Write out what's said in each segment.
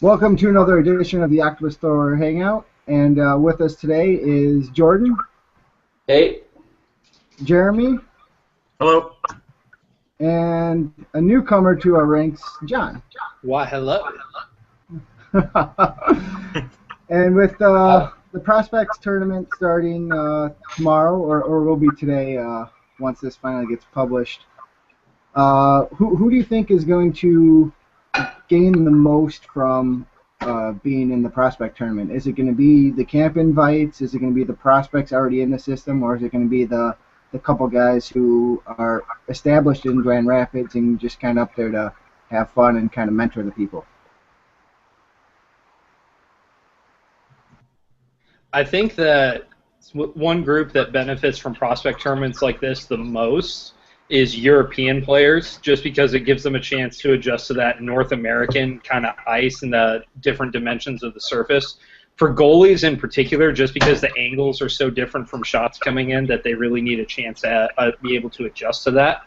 Welcome to another edition of the Octopus Store Hangout, and with us today is Jordan, Hey. Jeremy, Hello. and a newcomer to our ranks, John. Why, hello. And with the Prospects tournament starting tomorrow, or will be today once this finally gets published, who do you think is going to gain the most from being in the prospect tournament? Is it going to be the camp invites? Is it going to be the prospects already in the system? Or is it going to be the couple guys who are established in Grand Rapids and just kind of up there to have fun and kind of mentor the people? I think that one group that benefits from prospect tournaments like this the most is European players, just because it gives them a chance to adjust to that North American kind of ice and the different dimensions of the surface. For goalies in particular, just because the angles are so different from shots coming in that they really need a chance to be able to adjust to that.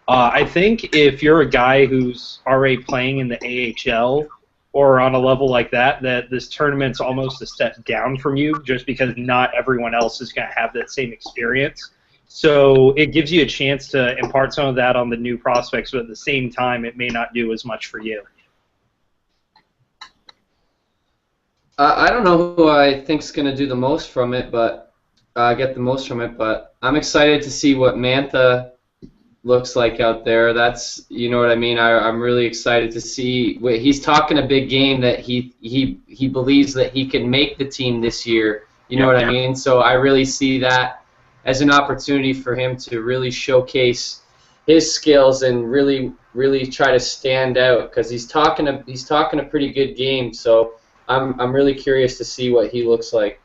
I think if you're a guy who's already playing in the AHL or on a level like that, that this tournament's almost a step down from you, just because not everyone else is going to have that same experience. So it gives you a chance to impart some of that on the new prospects, but at the same time, it may not do as much for you. I don't know who I think's going to do the most from it, but get the most from it. But I'm excited to see what Mantha looks like out there. That's, you know what I mean. I'm really excited to see. He's talking a big game that he believes that he can make the team this year. You know what I mean. So I really see that as an opportunity for him to really showcase his skills and really try to stand out, because he's talking a pretty good game. So I'm really curious to see what he looks like.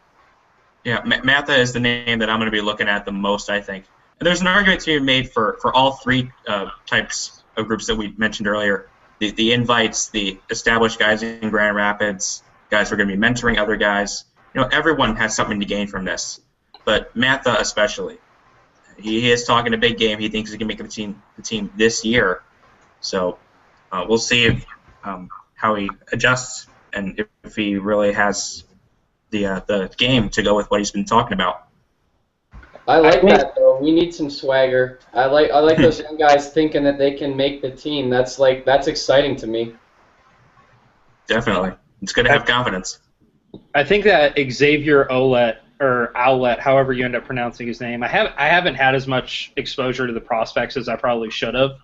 Yeah, Matha is the name that I'm going to be looking at the most, I think. And there's an argument to be made for all three types of groups that we mentioned earlier. The invites, the established guys in Grand Rapids, guys who are going to be mentoring other guys. You know, everyone has something to gain from this. But Matha especially. He is talking a big game. He thinks he can make the team this year. So we'll see how he adjusts and if he really has the game to go with what he's been talking about. I like that though. We need some swagger. I like those young guys thinking that they can make the team. That's exciting to me. Definitely. It's good to have confidence. I think that Xavier Ouellet, or Owlett, however you end up pronouncing his name, I haven't had as much exposure to the prospects as I probably should have.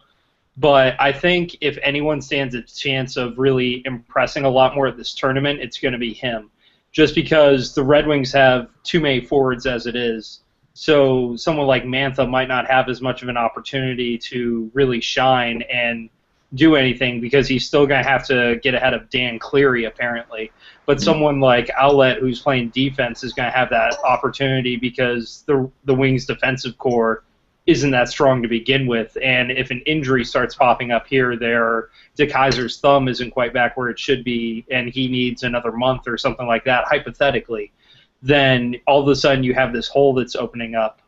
But I think if anyone stands a chance of really impressing a lot more at this tournament, it's going to be him. Just because the Red Wings have too many forwards as it is. So someone like Mantha might not have as much of an opportunity to really shine and do anything, because he's still going to have to get ahead of Dan Cleary, apparently. But someone like Owlett, who's playing defense, is going to have that opportunity because the Wings' defensive core isn't that strong to begin with. And if an injury starts popping up here or there, De Keyser's thumb isn't quite back where it should be, and he needs another month or something like that, hypothetically, then all of a sudden you have this hole that's opening up.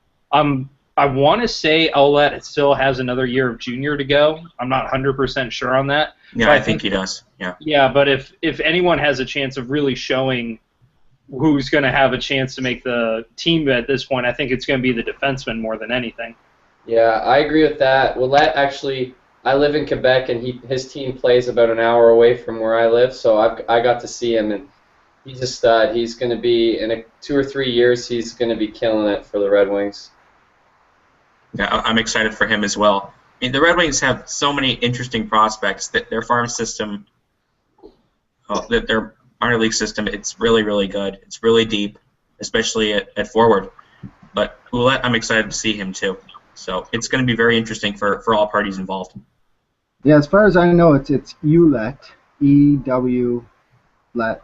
I want to say Ouellet still has another year of junior to go. I'm not 100% sure on that. Yeah, I think he does. Yeah. Yeah, but if anyone has a chance of really showing who's going to have a chance to make the team at this point, I think it's going to be the defenseman more than anything. Yeah, I agree with that. Ouellet, actually, I live in Quebec, and his team plays about an hour away from where I live, so I got to see him, and he's a stud. He's going to be, in 2 or 3 years, he's going to be killing it for the Red Wings. Yeah, I'm excited for him as well. I mean, the Red Wings have so many interesting prospects that their farm system, their minor league system, it's really, really good. It's really deep, especially at forward. But Ouellet, I'm excited to see him too. So it's going to be very interesting for all parties involved. Yeah, as far as I know, it's Ouellet, E-W-Let.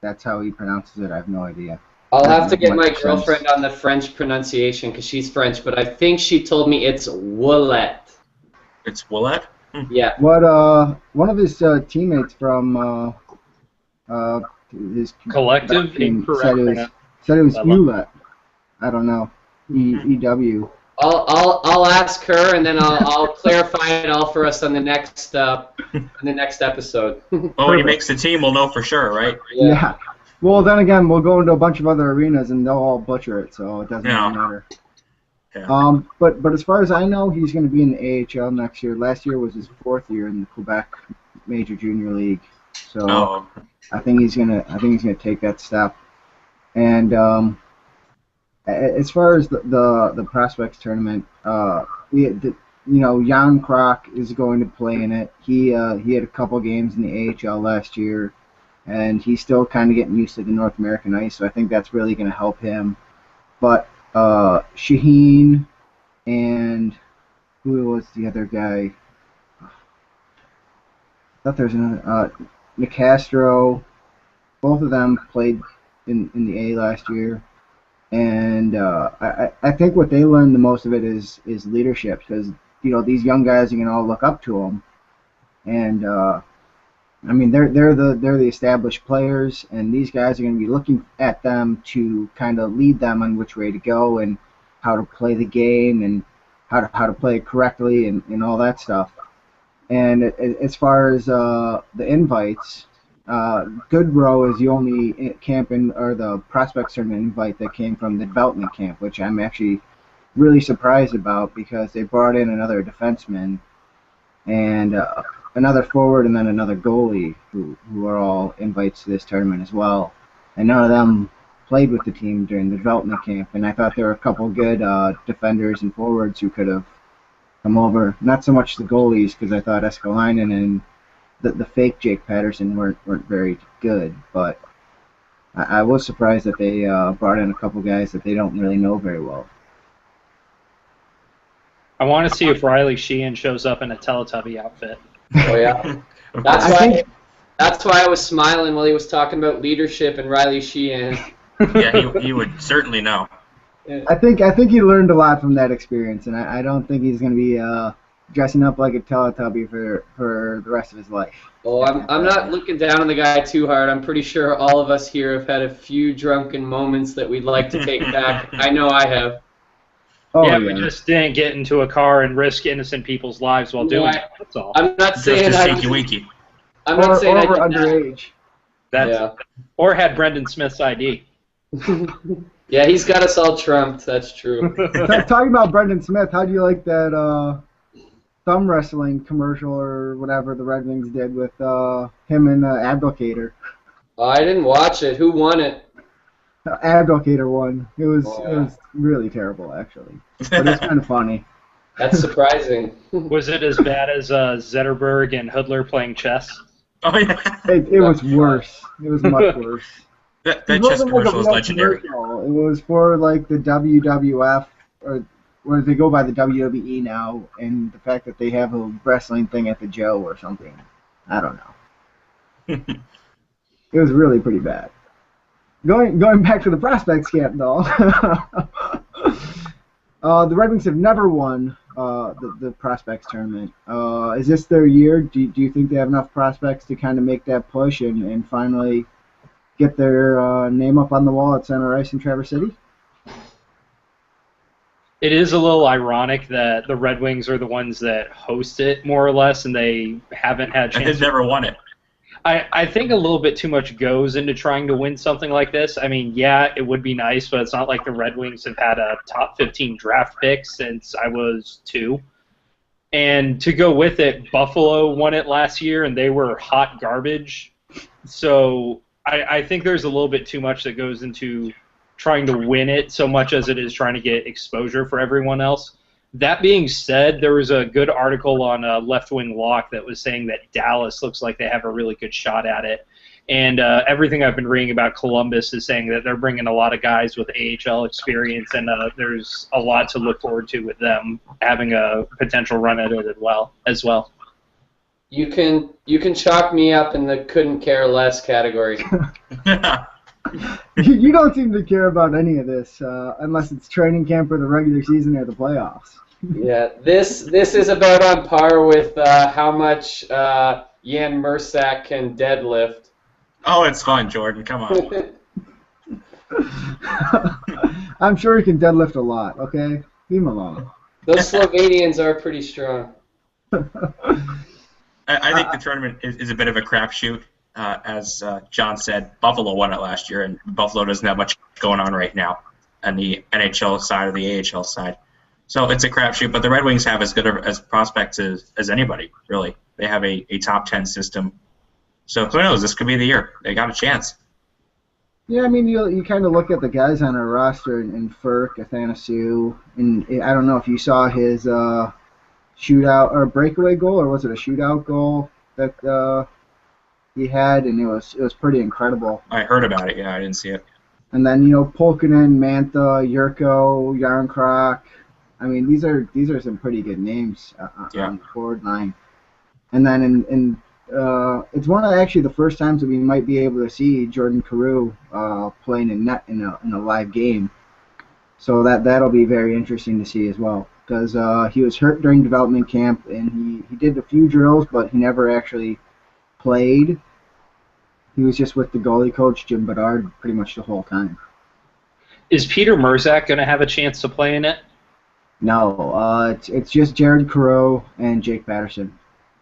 That's how he pronounces it. I have no idea. I'll have to get my girlfriend on the French pronunciation because she's French, but I think she told me it's Ouellet. It's Ouellet? Yeah. What one of his teammates from his Collective team incorrect. said it was Ouellet. I don't know. E-W. I'll ask her, and then I'll clarify it all for us on the next episode. Well, when he makes the team, we'll know for sure, right? Yeah. Well, then again, we'll go into a bunch of other arenas, and they'll all butcher it, so it doesn't really matter. Yeah. But as far as I know, he's going to be in the AHL next year. Last year was his 4th year in the Quebec Major Junior League, so I think he's gonna take that step. And as far as the prospects tournament, Jan Kroc is going to play in it. He had a couple games in the AHL last year, and he's still kind of getting used to the North American ice, so I think that's really going to help him. But Shaheen and who was the other guy? I thought there was another Nicastro. Both of them played in the A last year, and I think what they learned the most of it is leadership, because these young guys are gonna all look up to them, and I mean they're the established players, and these guys are gonna be looking at them to kind of lead them on which way to go and how to play the game and how to play it correctly and all that stuff. And as far as the invites, Goodrow is the only or the prospects tournament invite that came from the development camp, which I'm actually really surprised about, because they brought in another defenseman and another forward and then another goalie who are all invites to this tournament as well. And none of them played with the team during the development camp, and I thought there were a couple good defenders and forwards who could have come over. Not so much the goalies, because I thought Eskalainen and the fake Jake Patterson weren't very good, but I was surprised that they brought in a couple guys that they don't really know very well. I want to see if Riley Sheehan shows up in a Teletubby outfit. Oh yeah, that's why I was smiling while he was talking about leadership and Riley Sheehan. Yeah, he would certainly know. I think he learned a lot from that experience, and I don't think he's going to be dressing up like a Teletubby for the rest of his life. Oh, I'm not looking down on the guy too hard. I'm pretty sure all of us here have had a few drunken moments that we'd like to take back. I know I have. Oh, yeah, we just didn't get into a car and risk innocent people's lives while doing it. That's all. I'm not saying just winky. I'm not saying I did underage. Or had Brendan Smith's ID. Yeah, he's got us all trumped. That's true. Talking about Brendan Smith, how do you like that thumb wrestling commercial or whatever the Red Wings did with him and Abdulkader? I didn't watch it. Who won it? Abdulkader won. It was really terrible, actually, but it's kind of funny. That's surprising. Was it as bad as Zetterberg and Hudler playing chess? Oh yeah. It was worse. It was much worse. That chess commercial is legendary. Commercial. It was for like the WWF, or they go by the WWE now, and the fact that they have a wrestling thing at the Joe or something. I don't know. It was really pretty bad. Going back to the prospects camp, though, the Red Wings have never won the prospects tournament. Is this their year? Do you think they have enough prospects to kind of make that push and finally get their name up on the wall at Center Ice in Traverse City? It is a little ironic that the Red Wings are the ones that host it, more or less, and they haven't had a chance. They've never won it. I think a little bit too much goes into trying to win something like this. I mean, yeah, it would be nice, but it's not like the Red Wings have had a top 15 draft pick since I was 2. And to go with it, Buffalo won it last year, and they were hot garbage. So I think there's a little bit too much that goes into trying to win it so much as it is trying to get exposure for everyone else. That being said, there was a good article on Left Wing Lock that was saying that Dallas looks like they have a really good shot at it. And everything I've been reading about Columbus is saying that they're bringing a lot of guys with AHL experience, and there's a lot to look forward to with them having a potential run at it as well. You can chalk me up in the couldn't care less category. You don't seem to care about any of this unless it's training camp or the regular season or the playoffs. Yeah, this is about on par with how much Jan Mursak can deadlift. Oh, it's fun, Jordan. Come on. I'm sure he can deadlift a lot, okay? Leave him alone. Those Slovenians are pretty strong. I think the tournament is a bit of a crapshoot. As John said, Buffalo won it last year, and Buffalo doesn't have much going on right now on the NHL side or the AHL side. So it's a crapshoot, but the Red Wings have as good as prospects as anybody, really. They have a top 10 system. So who knows? This could be the year. They got a chance. Yeah, I mean, you kind of look at the guys on our roster, and Furk, Athanasiou, and I don't know if you saw his shootout or breakaway goal, or was it a shootout goal that he had, and it was pretty incredible. I heard about it. Yeah, I didn't see it. And then Pulkkinen, Mantha, Yurko, Yarncroc. I mean, these are some pretty good names on the forward line. And then it's one of actually the first times that we might be able to see Jordan Carew playing in net in a live game. So that'll be very interesting to see as well, because he was hurt during development camp, and he did a few drills, but he never actually played. He was just with the goalie coach, Jim Bedard, pretty much the whole time. Is Peter Mrzak going to have a chance to play in it? No, it's just Jared Carew and Jake Patterson,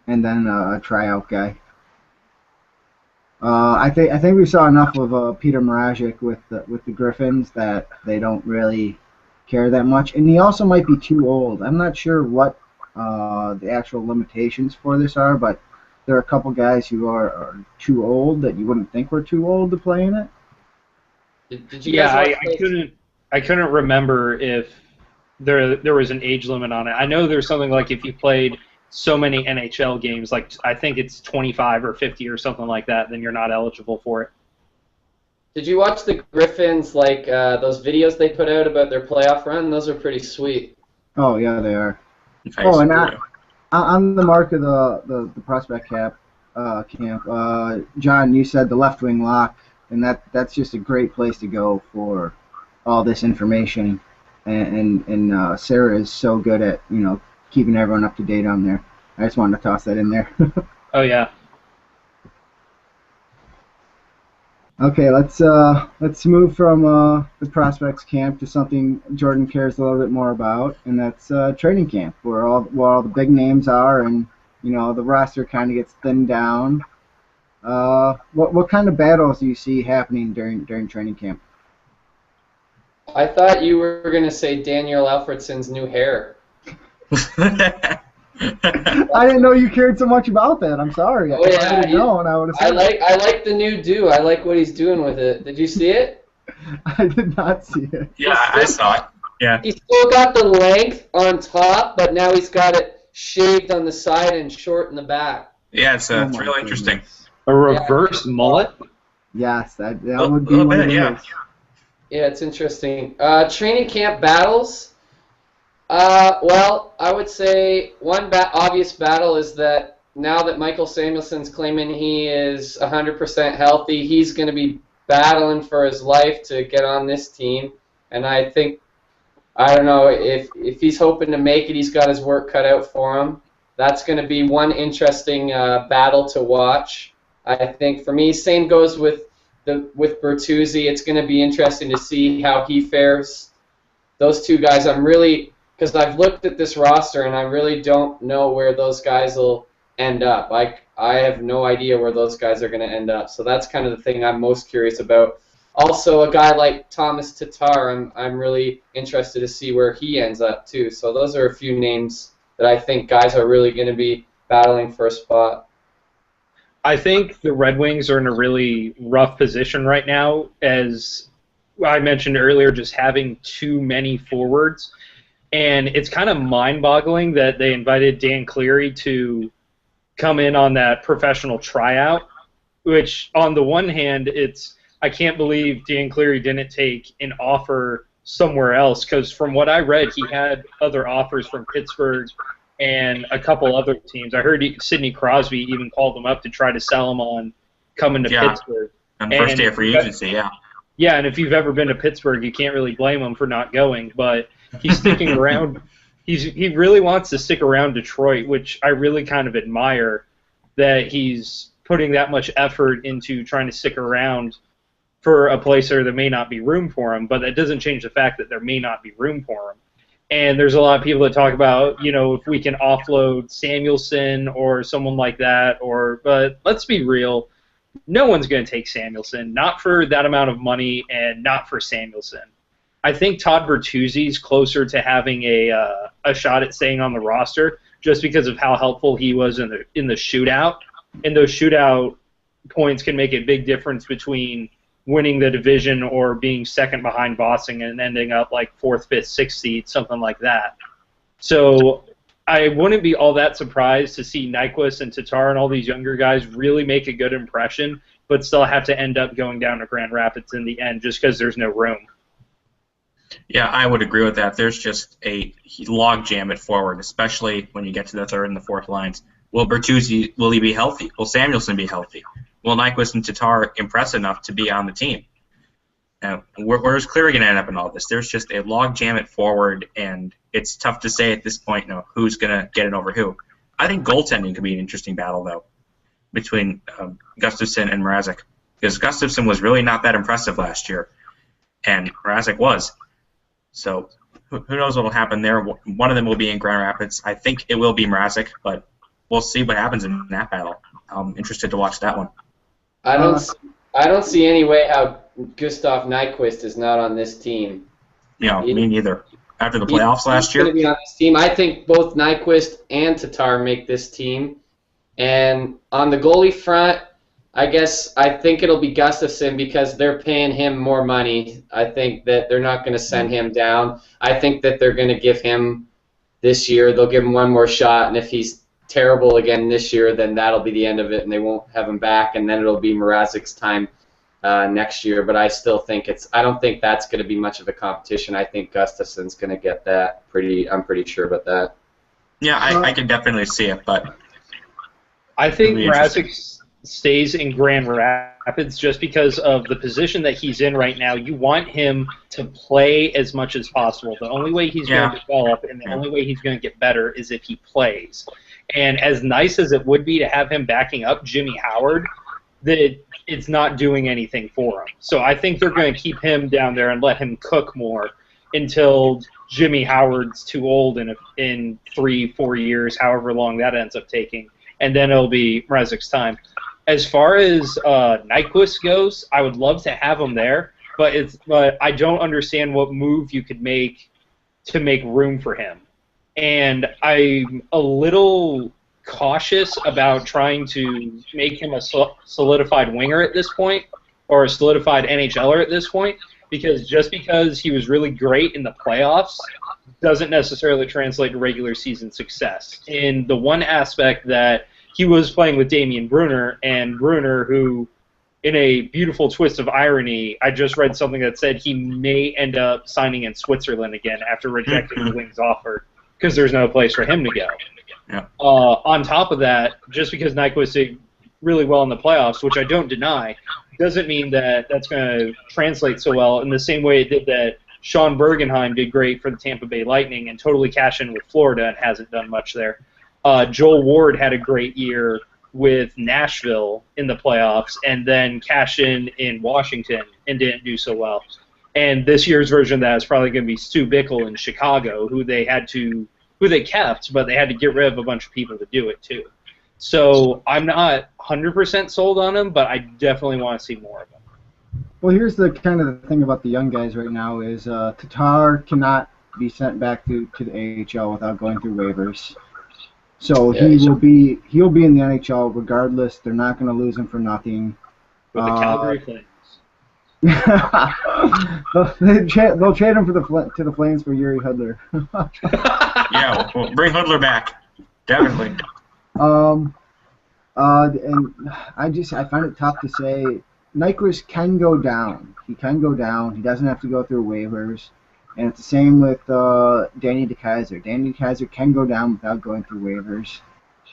and then a tryout guy. I think we saw enough of Peter Mrazek with the Griffins that they don't really care that much, and he also might be too old. I'm not sure what the actual limitations for this are, but there are a couple guys who are too old that you wouldn't think were too old to play in it. Did you guys I couldn't remember if there was an age limit on it. I know there's something like if you played so many NHL games, like I think it's 25 or 50 or something like that, then you're not eligible for it. Did you watch the Griffins, like those videos they put out about their playoff run? Those are pretty sweet. Oh, yeah, they are. Oh, and on the mark of the prospect camp, John, you said the left wing lock, and that's just a great place to go for all this information. And Sarah is so good at keeping everyone up to date on there. I just wanted to toss that in there. Oh yeah. Okay, let's move from the prospects camp to something Jordan cares a little bit more about, and that's training camp, where all the big names are, and the roster kind of gets thinned down. What kind of battles do you see happening during training camp? I thought you were going to say Daniel Alfredsson's new hair. I didn't know you cared so much about that. I'm sorry. Oh, yeah, if I had known, I would have said I like the new do. I like what he's doing with it. Did you see it? I did not see it. Yeah, I saw it. Yeah. He's still got the length on top, but now he's got it shaved on the side and short in the back. Yeah, it's really interesting. A reverse mullet? Yes, that would be one of those. Yeah, it's interesting. Training camp battles. Well, I would say one obvious battle is that now that Michael Samuelson's claiming he is 100% healthy, he's going to be battling for his life to get on this team. And I think, I don't know, if he's hoping to make it, he's got his work cut out for him. That's going to be one interesting battle to watch. I think for me, same goes with Bertuzzi. It's going to be interesting to see how he fares. Those two guys, because I've looked at this roster and I really don't know where those guys will end up. I have no idea where those guys are going to end up. So that's kind of the thing I'm most curious about. Also, a guy like Thomas Tatar, I'm really interested to see where he ends up too. So those are a few names that I think guys are really going to be battling for a spot. I think the Red Wings are in a really rough position right now, as I mentioned earlier, just having too many forwards. And it's kind of mind-boggling that they invited Dan Cleary to come in on that professional tryout, which on the one hand, I can't believe Dan Cleary didn't take an offer somewhere else, because from what I read, he had other offers from Pittsburgh and a couple other teams. I heard Sidney Crosby even called him up to try to sell him on coming to Pittsburgh. On the first day of free agency, yeah. Yeah, and if you've ever been to Pittsburgh, you can't really blame him for not going. But he's sticking around. He really wants to stick around Detroit, which I really kind of admire, that he's putting that much effort into trying to stick around for a place where there may not be room for him. But that doesn't change the fact that there may not be room for him. And there's a lot of people that talk about, if we can offload Samuelson or someone like that, but let's be real, no one's going to take Samuelson, not for that amount of money and not for Samuelson. I think Todd Bertuzzi's closer to having a shot at staying on the roster just because of how helpful he was in the shootout. And those shootout points can make a big difference between winning the division or being second behind Boston and ending up like 4th, 5th, 6th seed, something like that. So I wouldn't be all that surprised to see Nyquist and Tatar and all these younger guys really make a good impression, but still have to end up going down to Grand Rapids in the end just because there's no room. Yeah, I would agree with that. There's just a logjam at forward, especially when you get to the third and the fourth lines. Will Bertuzzi, will he be healthy? Will Samuelson be healthy? Will Nyquist and Tatar impress enough to be on the team? Where's Cleary going to end up in all this? There's just a logjam at forward, and it's tough to say at this point, who's going to get it over who. I think goaltending could be an interesting battle, though, between Gustafsson and Mrazek, because Gustafsson was really not that impressive last year, and Mrazek was. So who knows what will happen there? One of them will be in Grand Rapids. I think it will be Mrazek, but we'll see what happens in that battle. I'm interested to watch that one. I don't see any way how Gustav Nyquist is not on this team. Me neither. After the playoffs last year, he's going to be on this team. I think both Nyquist and Tatar make this team. And on the goalie front, I think it'll be Gustafsson because they're paying him more money. I think that they're not going to send him down. I think that they're going to give him this year. They'll give him one more shot, and if he's terrible again this year, then that'll be the end of it, and they won't have him back, and then it'll be Mrazek's time next year. But I still think I don't think that's going to be much of a competition. I think Gustafsson's going to get that. I'm pretty sure about that. Yeah, I can definitely see it, but I think Mrazek stays in Grand Rapids just because of the position that he's in right now. You want him to play as much as possible. The only way he's going to develop and the only way he's going to get better is if he plays. And as nice as it would be to have him backing up Jimmy Howard, that it's not doing anything for him. So I think they're going to keep him down there and let him cook more until Jimmy Howard's too old in 3-4 years, however long that ends up taking, and then it'll be Mrazek's time. As far as Nyquist goes, I would love to have him there, but I don't understand what move you could make to make room for him. And I'm a little cautious about trying to make him a solidified winger at this point, or a solidified NHLer at this point, because just because he was really great in the playoffs doesn't necessarily translate to regular season success. In the one aspect that he was playing with Damian Brunner, and Brunner, who, in a beautiful twist of irony, I just read something that said he may end up signing in Switzerland again after rejecting the Wings offer because there's no place for him to go. Yeah. On top of that, just because Nyquist did really well in the playoffs, which I don't deny, doesn't mean that that's going to translate so well in the same way it did that Sean Bergenheim did great for the Tampa Bay Lightning and totally cashed in with Florida and hasn't done much there. Joel Ward had a great year with Nashville in the playoffs and then cashed in Washington and didn't do so well. And this year's version of that is probably going to be Stu Bickle in Chicago, who they kept, but they had to get rid of a bunch of people to do it too. So I'm not 100% sold on him, but I definitely want to see more of him. Well, here's the kind of the thing about the young guys right now is Tatar cannot be sent back to the AHL without going through waivers. So he'll be in the NHL regardless. They're not going to lose him for nothing. With the Calgary Flames. They'll trade him to the Flames for Yuri Hudler. Yeah, we'll bring Hudler back. Definitely. And I find it tough to say. Nyquist can go down. He can go down. He doesn't have to go through waivers. And it's the same with Danny DeKeyser. Danny DeKeyser can go down without going through waivers.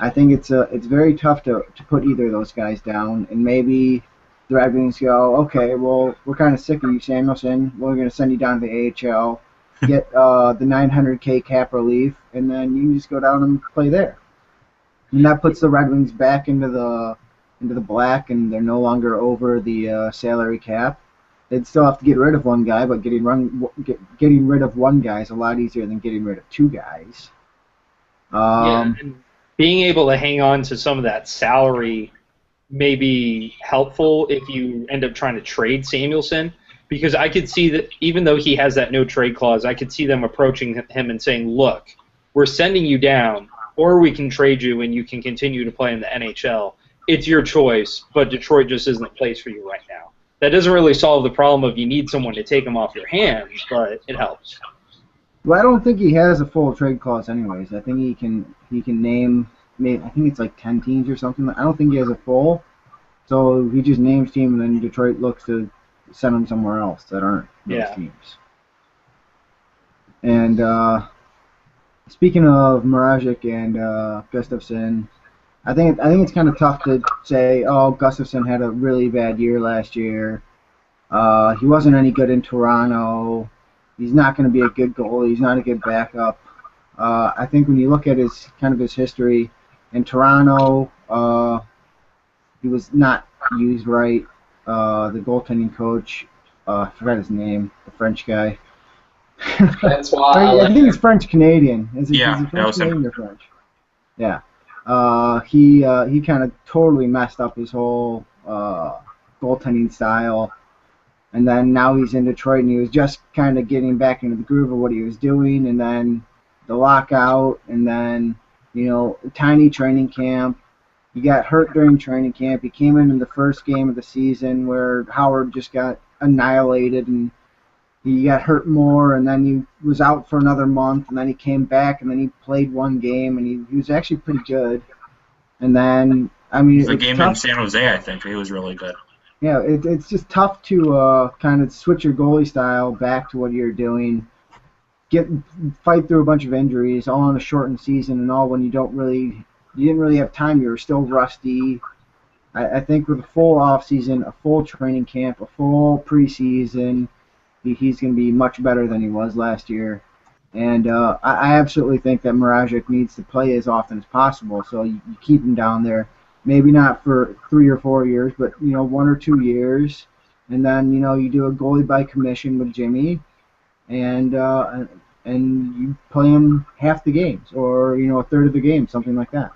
I think it's very tough to put either of those guys down. And maybe the Red Wings go, okay, well, we're kind of sick of you, Samuelson. We're going to send you down to the AHL, get the $900K cap relief, and then you can just go down and play there. And that puts the Red Wings back into the black, and they're no longer over the salary cap. they'd still have to get rid of one guy, but getting rid of one guy is a lot easier than getting rid of two guys. Yeah, and being able to hang on to some of that salary may be helpful if you end up trying to trade Samuelson, because I could see that even though he has that no trade clause, I could see them approaching him and saying, look, we're sending you down, or we can trade you and you can continue to play in the NHL. It's your choice, but Detroit just isn't the place for you right now. That doesn't really solve the problem of you need someone to take him off your hands, but it helps. Well, I don't think he has a full trade clause anyways. I think he can name, I think it's like 10 teams or something. I don't think he has a full. So he just names team, and then Detroit looks to send him somewhere else that aren't those teams. And speaking of Mrazek and Gustafson, I think it's kind of tough to say, oh, Gustafson had a really bad year last year. He wasn't any good in Toronto. He's not going to be a good goalie. He's not a good backup. I think when you look at his history in Toronto, he was not used right. The goaltending coach, I forgot his name, the French guy. That's why I think he's French Canadian. Is he French Canadian or French? Yeah. He kind of totally messed up his whole goaltending style. And then now he's in Detroit, and he was just kind of getting back into the groove of what he was doing, and then the lockout, and then, tiny training camp. He got hurt during training camp. He came in the first game of the season where Howard just got annihilated, and he got hurt more, and then he was out for another month, and then he came back, and then he played one game, and he was actually pretty good. And then, the game in San Jose, I think, he was really good. Yeah, it's just tough to kind of switch your goalie style back to what you're doing, fight through a bunch of injuries, all in a shortened season, and all when you didn't really have time. You were still rusty. I think with a full off season, a full training camp, a full preseason, he's going to be much better than he was last year. And I absolutely think that Mrazek needs to play as often as possible. So you keep him down there. Maybe not for 3 or 4 years, but 1 or 2 years, and then you do a goalie by commission with Jimmy, and you play him half the games or a third of the game, something like that.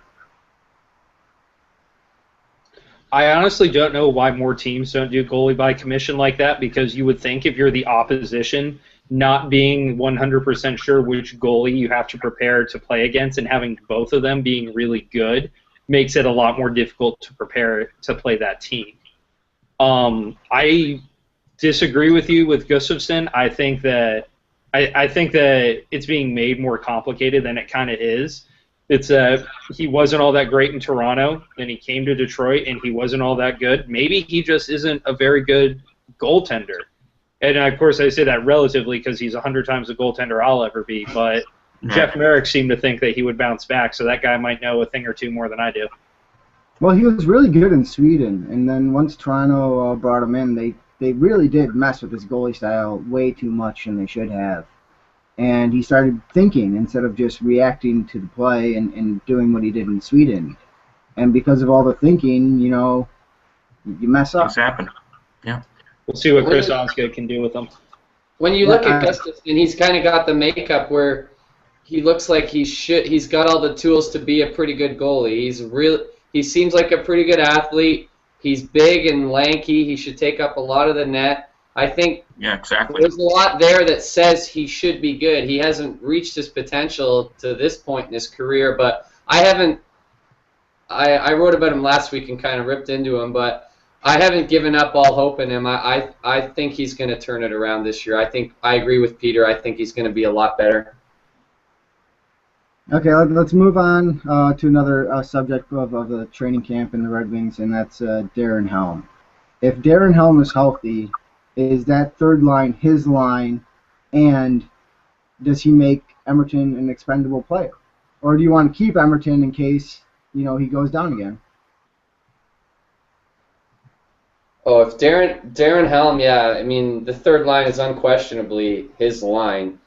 I honestly don't know why more teams don't do goalie by commission like that, because you would think if you're the opposition, not being 100% sure which goalie you have to prepare to play against and having both of them being really good makes it a lot more difficult to prepare to play that team. I disagree with you with Gustafson. I think that it's being made more complicated than it kind of is. It's he wasn't all that great in Toronto, then he came to Detroit and he wasn't all that good. Maybe he just isn't a very good goaltender. And of course I say that relatively because he's 100 times the goaltender I'll ever be, but Jeff Merrick seemed to think that he would bounce back, so that guy might know a thing or two more than I do. Well, he was really good in Sweden, and then once Toronto brought him in, they really did mess with his goalie style way too much than they should have. And he started thinking instead of just reacting to the play and doing what he did in Sweden. And because of all the thinking, you mess up. Things happen. Yeah. We'll see what Chris Osgood can do with him. When you look at Gustafson, he's kind of got the makeup where he looks like he's got all the tools to be a pretty good goalie. He seems like a pretty good athlete. He's big and lanky. He should take up a lot of the net. I think there's a lot there that says he should be good. He hasn't reached his potential to this point in his career, but I wrote about him last week and kind of ripped into him, but I haven't given up all hope in him. I think he's going to turn it around this year. I agree with Peter. I think he's going to be a lot better. Okay, let's move on to another subject of the training camp in the Red Wings, and that's Darren Helm. If Darren Helm is healthy, is that third line his line, and does he make Emerton an expendable player? Or do you want to keep Emerton in case he goes down again? Oh, if Darren Helm, yeah, I mean the third line is unquestionably his line.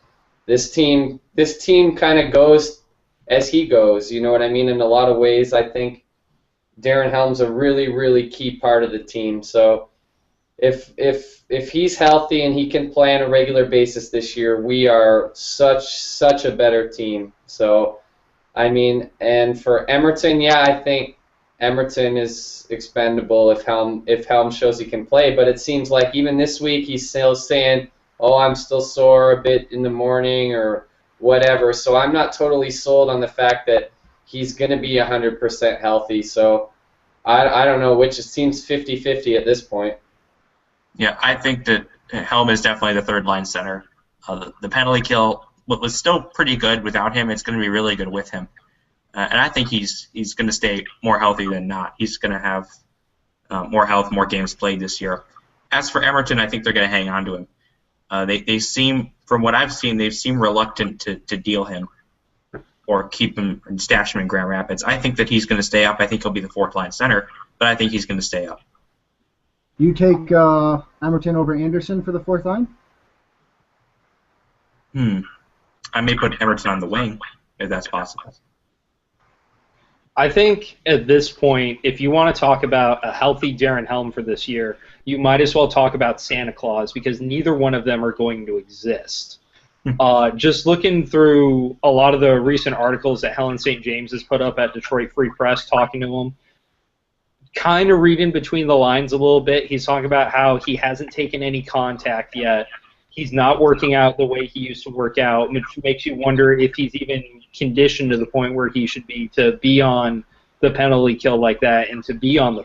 This team kind of goes as he goes, you know what I mean? In a lot of ways, I think Darren Helm's a really, really key part of the team. So if he's healthy and he can play on a regular basis this year, we are such a better team. So, I mean, and for Emerton, yeah, I think Emerton is expendable if Helm shows he can play. But it seems like even this week he's still saying, "Oh, I'm still sore a bit in the morning" or whatever. So I'm not totally sold on the fact that he's going to be 100% healthy. So I don't know, which it seems 50-50 at this point. Yeah, I think that Helm is definitely the third line center. The penalty kill was still pretty good without him. It's going to be really good with him. And I think he's going to stay more healthy than not. He's going to have more health, more games played this year. As for Emerton, I think they're going to hang on to him. They seem, from what I've seen, they seem reluctant to deal him or keep him and stash him in Grand Rapids. I think that he's going to stay up. I think he'll be the fourth line center, but I think he's going to stay up. You take Emerton over Anderson for the fourth line? I may put Emerton on the wing, if that's possible. I think at this point, if you want to talk about a healthy Darren Helm for this year, you might as well talk about Santa Claus because neither one of them are going to exist. Just looking through a lot of the recent articles that Helen St. James has put up at Detroit Free Press talking to him, kind of reading between the lines a little bit. He's talking about how he hasn't taken any contact yet. He's not working out the way he used to work out, which makes you wonder if he's even conditioned to the point where he should be to be on the penalty kill like that and to be on the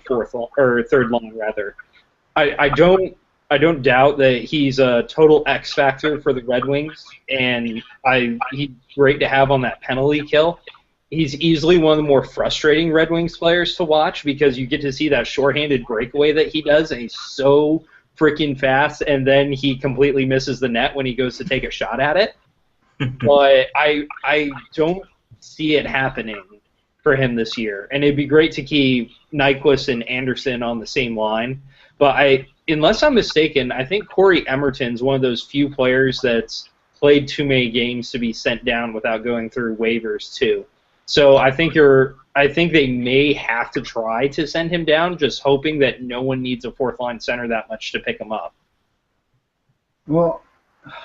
third line rather. I don't doubt that he's a total X factor for the Red Wings, and he's great to have on that penalty kill. He's easily one of the more frustrating Red Wings players to watch because you get to see that shorthanded breakaway that he does, and he's so freaking fast, and then he completely misses the net when he goes to take a shot at it. But I don't see it happening for him this year, and it'd be great to keep Nyquist and Anderson on the same line. But unless I'm mistaken, I think Corey Emerton's one of those few players that's played too many games to be sent down without going through waivers too. So I think they may have to try to send him down, just hoping that no one needs a fourth line center that much to pick him up. Well,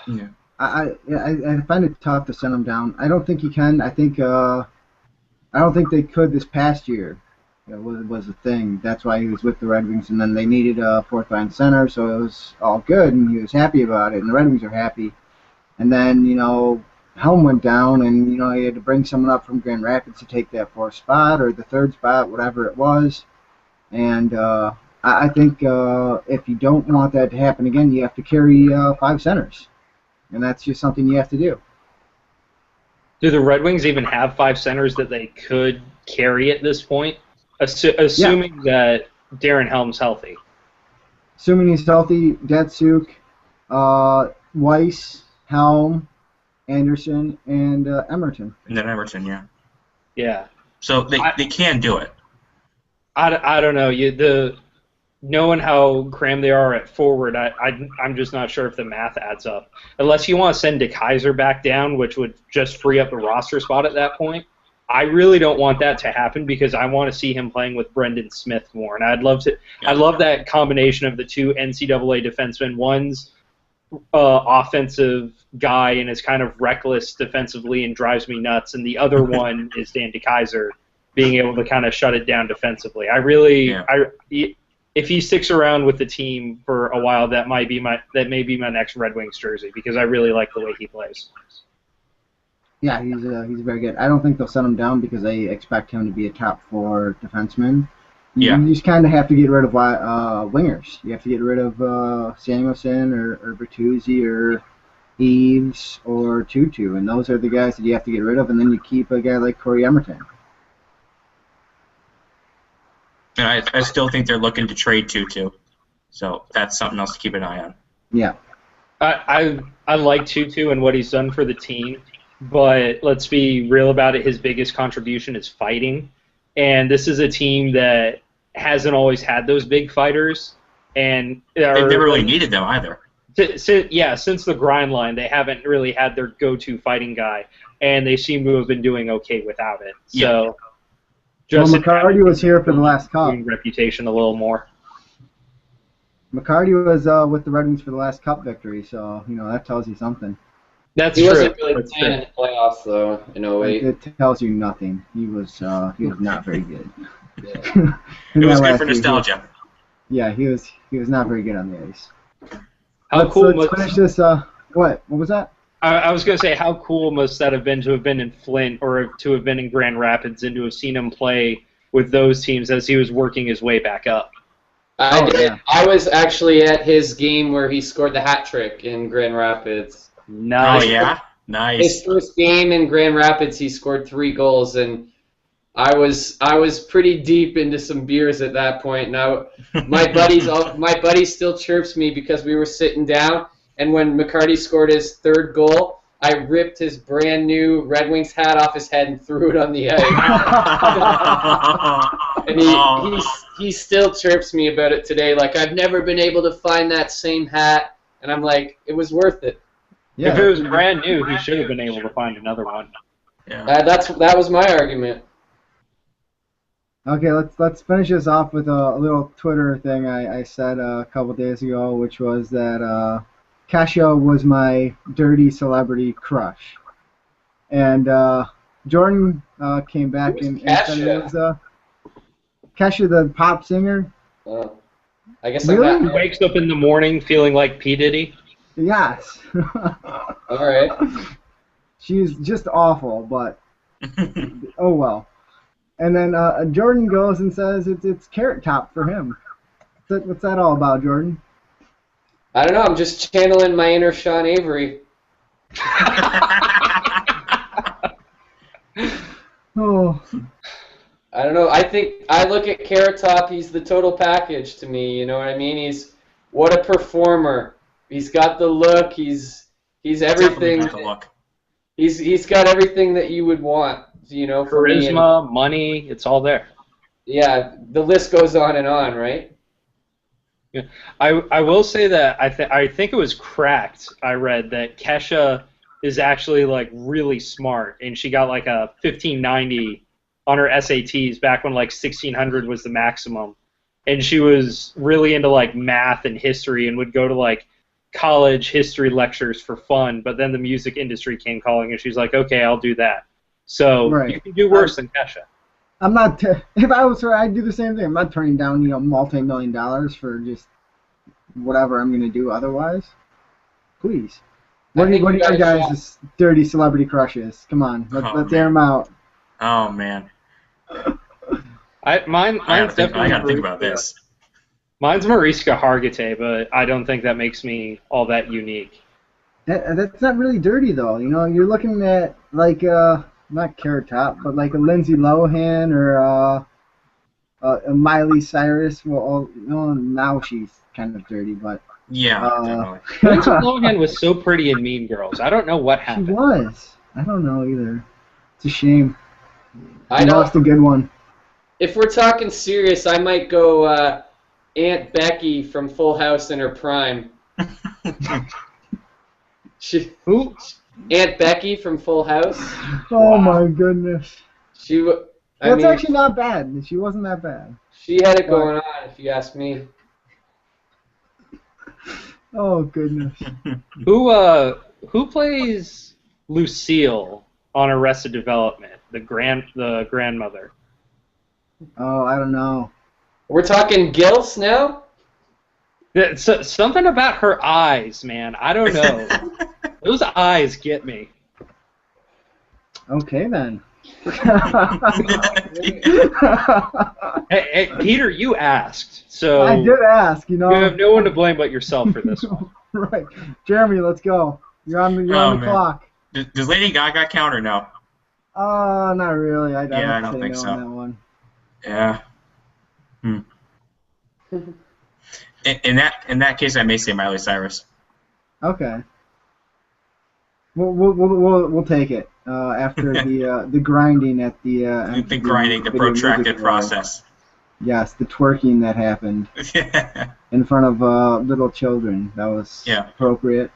Yeah. I find it tough to send him down. I don't think he can. I don't think they could this past year. It was a thing. That's why he was with the Red Wings, and then they needed a fourth line center, so it was all good, and he was happy about it, and the Red Wings are happy. And then, Helm went down, and he had to bring someone up from Grand Rapids to take that fourth spot or the third spot, whatever it was. And I think if you don't want that to happen again, you have to carry 5 centers, and that's just something you have to do. Do the Red Wings even have 5 centers that they could carry at this point, assuming that Darren Helm's healthy? Assuming he's healthy, Datsuk, Weiss, Helm, Anderson, and Emerton. And then Emerton, yeah. Yeah. So they can do it. I don't know. Knowing how crammed they are at forward, I'm just not sure if the math adds up. Unless you want to send DeKaiser back down, which would just free up a roster spot at that point. I really don't want that to happen because I want to see him playing with Brendan Smith more, and I'd love that combination of the two NCAA defensemen. One's offensive guy and is kind of reckless defensively and drives me nuts, and the other one is Dan DeKaiser being able to kind of shut it down defensively. If he sticks around with the team for a while, that may be my next Red Wings jersey because I really like the way he plays. Yeah, he's very good. I don't think they'll send him down because they expect him to be a top 4 defenseman. You just kind of have to get rid of wingers. You have to get rid of Samuelson or Bertuzzi or Eves or Tutu, and those are the guys that you have to get rid of, and then you keep a guy like Corey Emerton. And I still think they're looking to trade Tutu, so that's something else to keep an eye on. Yeah. I like Tutu and what he's done for the team, but let's be real about it. His biggest contribution is fighting, and this is a team that hasn't always had those big fighters, and They've never really needed them either. Since the grind line, they haven't really had their go-to fighting guy, and they seem to have been doing okay without it. So, McCarty was here for the last cup. Reputation a little more. McCarty was with the Red Wings for the last Cup victory, so that tells you something. That's He true. wasn't really That's playing in true. the playoffs though. In It tells you nothing. He was not very good. Yeah. In It was that good for last year, nostalgia. he was not very good on the ice. How cool Let's must finish this. What was that? I was going to say, how cool must that have been in Flint or to have been in Grand Rapids and to have seen him play with those teams as he was working his way back up. I Oh, did. yeah. I was actually at his game where he scored the hat trick in Grand Rapids. Nice. Oh yeah, His nice. first game in Grand Rapids, he scored 3 goals, and I was pretty deep into some beers at that point. Now my buddy still chirps me because we were sitting down, and when McCarty scored his 3rd goal, I ripped his brand new Red Wings hat off his head and threw it on the ice. And he still chirps me about it today. Like, I've never been able to find that same hat, and I'm like, it was worth it. If it was brand new, he should have been able to find another one. Yeah. That was my argument. Okay, let's finish this off with a little Twitter thing I said a couple days ago, which was that Casio was my dirty celebrity crush, and Jordan came back Who's and said it was Kesha, the pop singer. I guess Really? I'm He not. wakes up in the morning feeling like P. Diddy. Yes. All right. She's just awful, but oh well. And then Jordan goes and says it's Carrot Top for him. What's that all about, Jordan? I don't know. I'm just channeling my inner Sean Avery. Oh. I don't know. I think I look at Carrot Top. He's the total package to me. You know what I mean? What a performer. He's got the look. He's everything. Definitely got the look. He's got everything that you would want. For me. Charisma, money, it's all there. Yeah, the list goes on and on, right? Yeah. I will say that I think it was Cracked. I read that Kesha is actually like really smart, and she got like a 1590 on her SATs back when like 1600 was the maximum, and she was really into like math and history and would go to like college history lectures for fun. But then the music industry came calling, and she's like, okay, I'll do that. So Right. You can do worse than Kesha. I'm not. If I was her, I'd do the same thing. I'm not turning down multi-million dollars for just whatever I'm gonna do otherwise. Please. What are you guys' dirty celebrity crushes? Come on, let's air them out. Oh man. Mine's I definitely gotta think about Mariska. this. Mine's Mariska Hargitay, but I don't think that makes me all that unique. That's not really dirty though. You're looking at like not Carrot Top, but like a Lindsay Lohan or a Miley Cyrus. Well, now she's kind of dirty, but Yeah, definitely. Lindsay Lohan was so pretty in Mean Girls. I don't know what she happened. was. I don't know either. It's a shame. I You know. lost a good one. If we're talking serious, I might go Aunt Becky from Full House in her prime. Who? Aunt Becky from Full House. Oh my goodness. That's Actually not bad. She wasn't that bad. She had it going on, if you ask me. Oh goodness. Who plays Lucille on Arrested Development? The grandmother. Oh, I don't know. We're talking Gilfs now? Something about her eyes, man. I don't know. Those eyes get me. Okay then. Hey, Peter, you asked, so I did ask. you have no one to blame but yourself for this one. Right, Jeremy, let's go. You're on the man. clock. Does Lady Gaga count or no? Not really. I don't say think no so. on that one. Yeah. In that case, I may say Miley Cyrus. Okay. We'll take it after the grinding at the The grinding, the Video Music protracted Awards. process. Yes, the twerking that happened in front of little children. That was appropriate.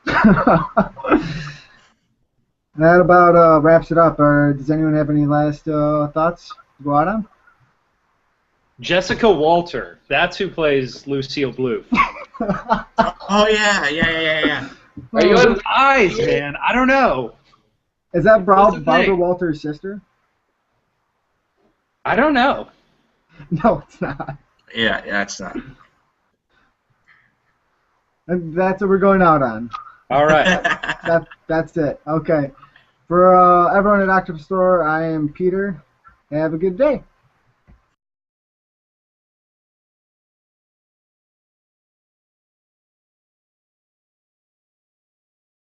That about wraps it up. Does anyone have any last thoughts to go out on? Jessica Walter. That's who plays Lucille Bluth. Oh yeah. Are you Those eyes, man. I don't know. Is that What's the Barbara thing? Walters' sister? I don't know. No, it's not. Yeah, it's not. And that's what we're going out on. All right. That's it. Okay. For everyone at Octopus Store, I am Peter. Have a good day.